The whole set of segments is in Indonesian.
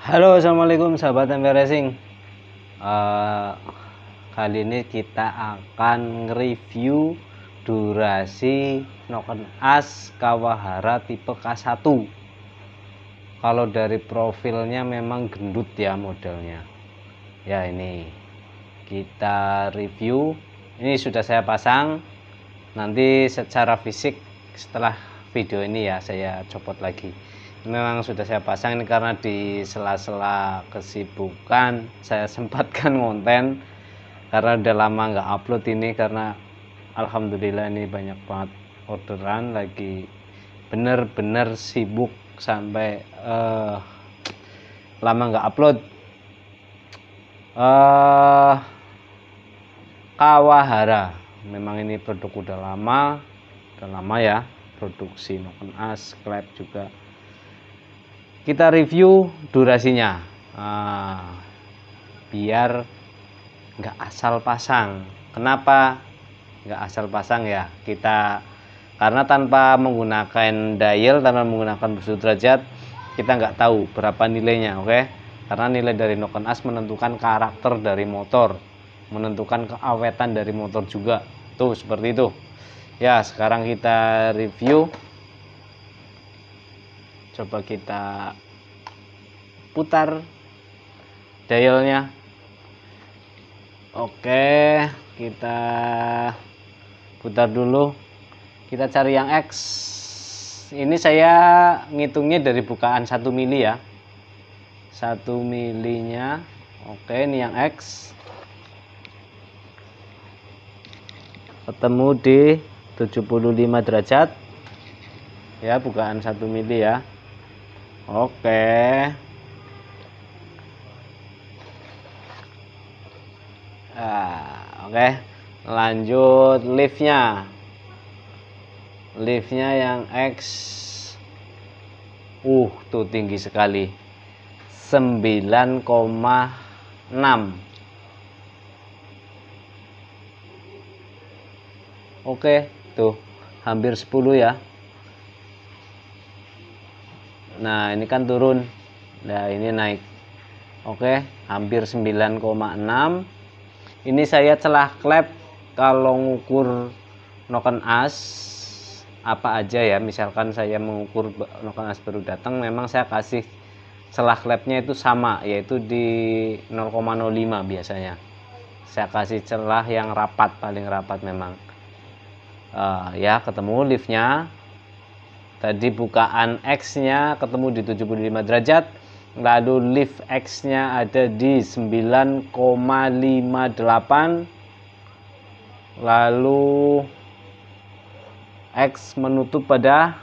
Halo, assalamualaikum sahabat MP Racing. Kali ini kita akan nge-review durasi Noken As Kawahara tipe K1. Kalau dari profilnya memang gendut ya modelnya. Ya, ini kita review. Ini sudah saya pasang. Nanti secara fisik setelah video ini ya saya copot lagi. Memang sudah saya pasang ini karena di sela-sela kesibukan saya sempatkan konten karena udah lama nggak upload ini, karena alhamdulillah ini banyak banget orderan, lagi bener-bener sibuk sampai lama nggak upload. Kawahara memang ini produk udah lama ya produksi Noken As, Klep juga. Kita review durasinya, biar nggak asal pasang. Kenapa nggak asal pasang ya? Karena tanpa menggunakan dial, tanpa menggunakan busur derajat, kita nggak tahu berapa nilainya, oke? Karena nilai dari Noken As menentukan karakter dari motor, menentukan keawetan dari motor juga. Tuh seperti itu. Ya, sekarang kita review. Coba kita putar dialnya. Oke, kita putar dulu. Kita cari yang X. Ini saya ngitungnya dari bukaan 1 mili ya. 1 milinya. Oke, ini yang X. Ketemu di 75 derajat. Ya, bukaan 1 mili ya. Oke. Oke, lanjut liftnya yang X. Tuh tinggi sekali, 9,6. Oke, tuh hampir 10 ya. Nah, ini kan turun. Nah, ini naik. Oke, hampir 9,6. Ini saya celah klep kalau ngukur Noken As apa aja ya. Misalkan saya mengukur Noken As baru datang, memang saya kasih celah klepnya itu sama, yaitu di 0,05 biasanya. Saya kasih celah yang rapat, paling rapat memang. Ya, ketemu liftnya. Tadi bukaan X-nya ketemu di 75 derajat. Lalu lift X-nya ada di 9,58. Lalu X menutup pada,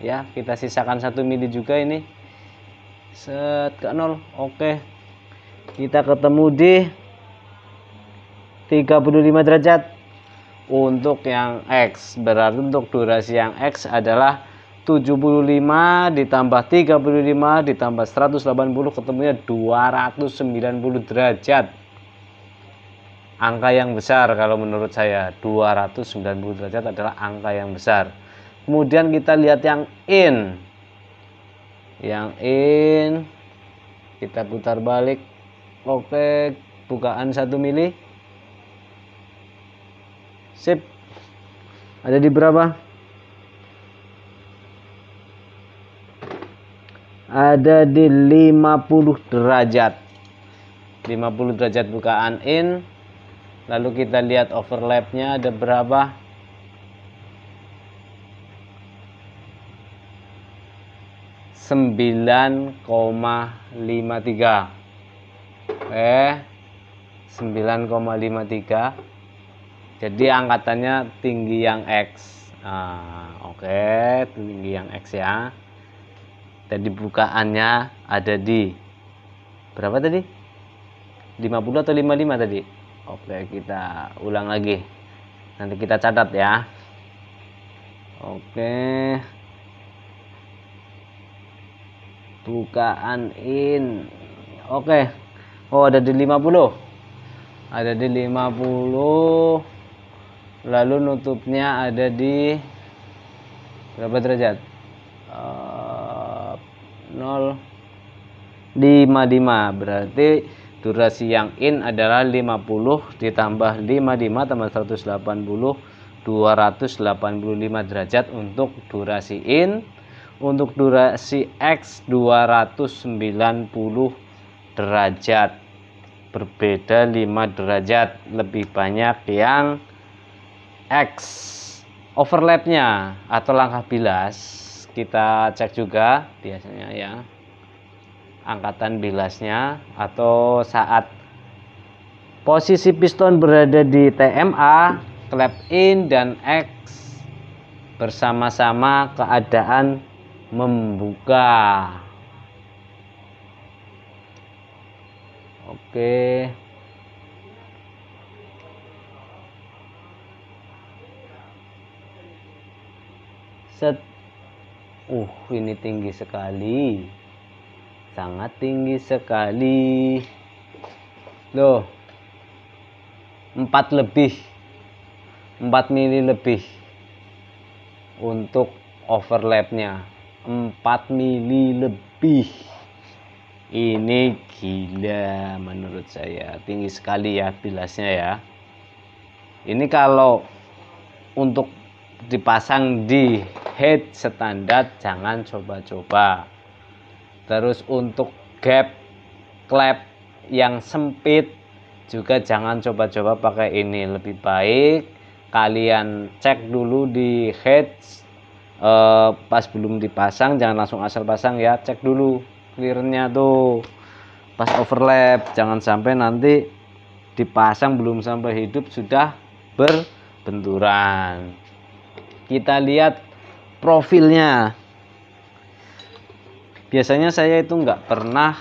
ya, kita sisakan 1 mili juga ini. Set ke 0. Oke. Kita ketemu di 35 derajat. Untuk yang X, berarti untuk durasi yang X adalah 75 ditambah 35 ditambah 180, ketemunya 290 derajat. Angka yang besar kalau menurut saya. 290 derajat adalah angka yang besar. Kemudian kita lihat yang in. Yang in kita putar balik. Oke, bukaan 1 mili. Sip. Ada di berapa? Ada di 50 derajat. 50 derajat bukaan in. Lalu kita lihat overlapnya ada berapa? Sembilan koma 53. Oke, 9,53. Jadi angkatannya tinggi yang X. Oke, tinggi yang X ya. Tadi bukaannya ada di berapa tadi? 50 atau 55 tadi? Oke, kita ulang lagi. Nanti kita catat ya. Oke. Bukaan in. Oke. Oh, ada di 50. Ada di 50. Lalu nutupnya ada di berapa derajat? 0 55, berarti durasi yang in adalah 50 ditambah 55 tambah 180, 285 derajat untuk durasi in. Untuk durasi X 290 derajat, berbeda 5 derajat, lebih banyak yang X. Overlapnya atau langkah bilas kita cek juga biasanya ya, angkatan bilasnya atau saat posisi piston berada di TMA, clap in dan X bersama-sama keadaan membuka. Oke. Set. Ini tinggi sekali. Sangat tinggi sekali. Loh. 4 mili lebih untuk overlapnya. 4 mili lebih. Ini gila menurut saya, tinggi sekali ya bilasnya ya. Ini kalau untuk dipasang di head standar jangan coba-coba. Terus untuk gap clap yang sempit juga jangan coba-coba pakai ini. Lebih baik kalian cek dulu di head pas belum dipasang, jangan langsung asal pasang ya, cek dulu clearnya tuh pas overlap, jangan sampai nanti dipasang belum sampai hidup sudah berbenturan. Kita lihat profilnya. Biasanya saya itu nggak pernah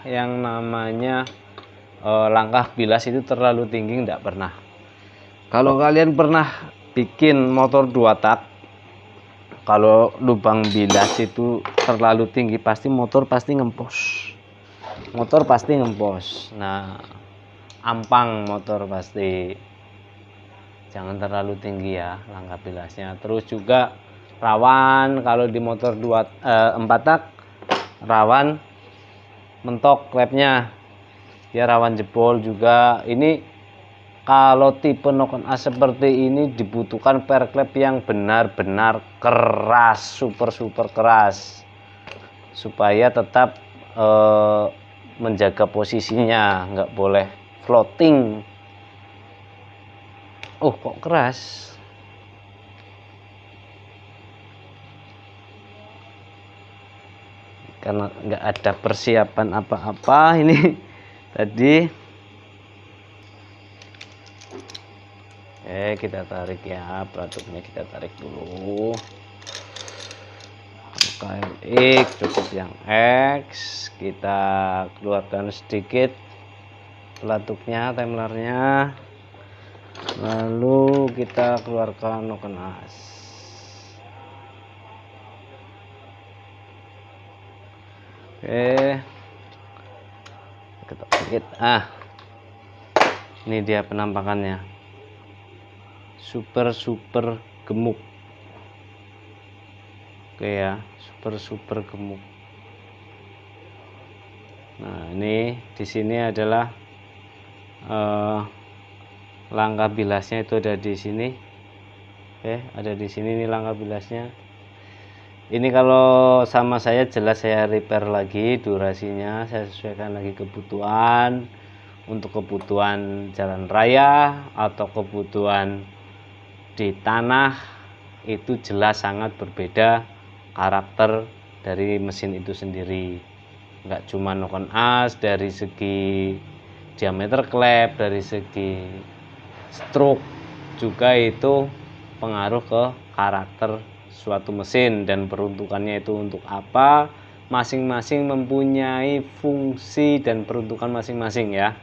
yang namanya langkah bilas itu terlalu tinggi, nggak pernah. Kalau kalian pernah bikin motor 2 tak, kalau lubang bilas itu terlalu tinggi pasti motor pasti ngempos. Nah, ampang motor pasti. Jangan terlalu tinggi ya langkah bilasnya. Terus juga rawan kalau di motor 4 tak rawan mentok klepnya. Ya rawan jebol juga. Ini kalau tipe knock-on as seperti ini dibutuhkan per klep yang benar-benar keras, super keras, supaya tetap menjaga posisinya, nggak boleh floating. Kok keras? Karena nggak ada persiapan apa-apa ini tadi. Kita tarik ya, pelatutnya kita tarik dulu. KLX cukup yang X, kita keluarkan sedikit pelatuknya, temlernya, lalu kita keluarkan knock-on as. Ketok sedikit. Ini dia penampakannya, super gemuk. Oke ya, super gemuk. Nah, ini di sini adalah langkah bilasnya itu ada di sini. Ada di sini nih langkah bilasnya. Ini kalau sama saya jelas saya repair lagi durasinya, saya sesuaikan lagi kebutuhan. Untuk kebutuhan jalan raya atau kebutuhan di tanah itu jelas sangat berbeda karakter dari mesin itu sendiri. Nggak cuma knock-on as, dari segi diameter klep, dari segi stroke juga itu pengaruh ke karakter suatu mesin dan peruntukannya itu untuk apa. Masing-masing mempunyai fungsi dan peruntukan masing-masing ya.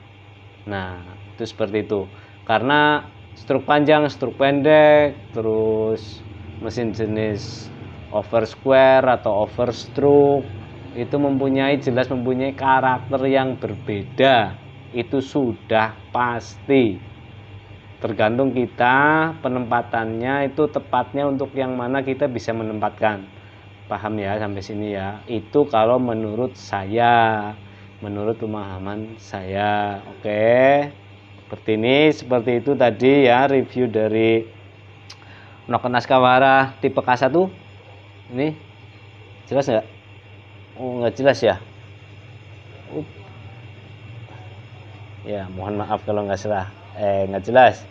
Nah, itu seperti itu. Karena stroke panjang, stroke pendek, terus mesin jenis over square atau over stroke itu jelas mempunyai karakter yang berbeda. Itu sudah pasti. Tergantung kita penempatannya itu tepatnya untuk yang mana kita bisa menempatkan. Paham ya sampai sini ya? Itu kalau menurut saya. menurut pemahaman saya. Oke, seperti itu tadi ya review dari Noken Askawara tipe K1. Ini jelas nggak? Oh, nggak jelas ya. Ya, mohon maaf kalau nggak nggak jelas.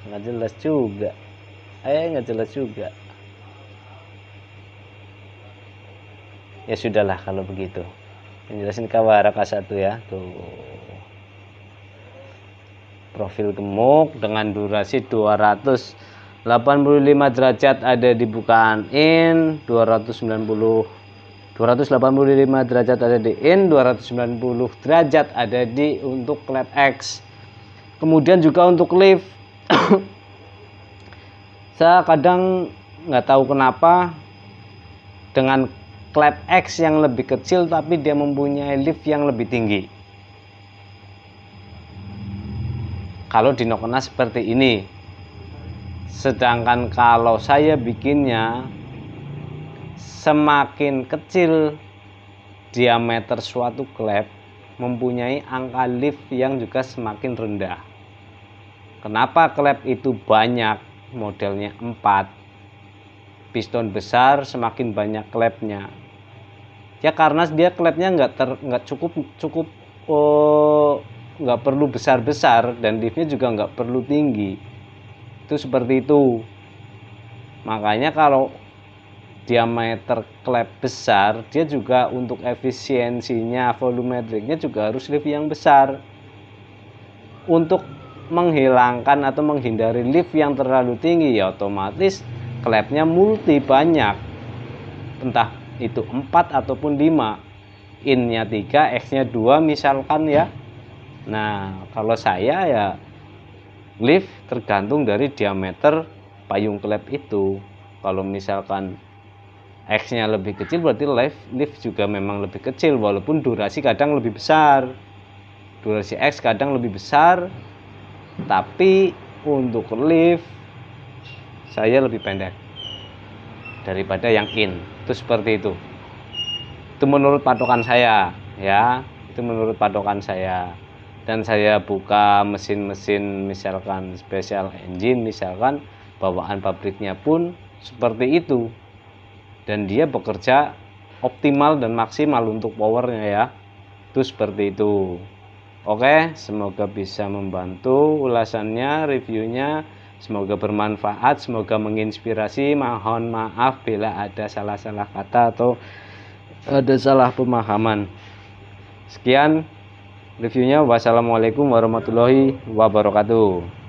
Nggak jelas juga. Nggak jelas juga. Ya sudahlah kalau begitu. Penjelasan Kawara K1 ya. Tuh. Profil gemuk dengan durasi 285 derajat ada di bukaan in, 285 derajat ada di in, 290 derajat ada di untuk klep X. Kemudian juga untuk lift saya kadang nggak tahu kenapa dengan klep X yang lebih kecil tapi dia mempunyai lift yang lebih tinggi. Kalau di Nokena seperti ini. Sedangkan kalau saya bikinnya semakin kecil diameter suatu klep mempunyai angka lift yang juga semakin rendah. Kenapa klep itu banyak, modelnya 4, piston besar semakin banyak klepnya ya, karena dia klepnya nggak cukup nggak perlu besar-besar dan liftnya juga nggak perlu tinggi. Itu seperti itu. Makanya kalau diameter klep besar, dia juga untuk efisiensinya, volumetriknya juga harus lift yang besar. Untuk menghilangkan atau menghindari lift yang terlalu tinggi, ya otomatis klepnya multi banyak. Entah itu 4 ataupun 5. In-nya 3, X-nya 2 misalkan ya. Nah, kalau saya ya lift tergantung dari diameter payung klep itu. Kalau misalkan X-nya lebih kecil berarti lift juga memang lebih kecil, walaupun durasi kadang lebih besar. Durasi X kadang lebih besar, tapi untuk lift saya lebih pendek daripada yang in. Itu seperti itu. Itu menurut patokan saya ya. Itu menurut patokan saya. Dan saya buka mesin-mesin misalkan special engine, misalkan bawaan pabriknya pun seperti itu, dan dia bekerja optimal dan maksimal untuk powernya ya. Itu seperti itu. Oke, semoga bisa membantu ulasannya, reviewnya. Semoga bermanfaat, semoga menginspirasi. Mohon maaf bila ada salah-salah kata atau ada salah pemahaman. Sekian reviewnya. Wassalamualaikum warahmatullahi wabarakatuh.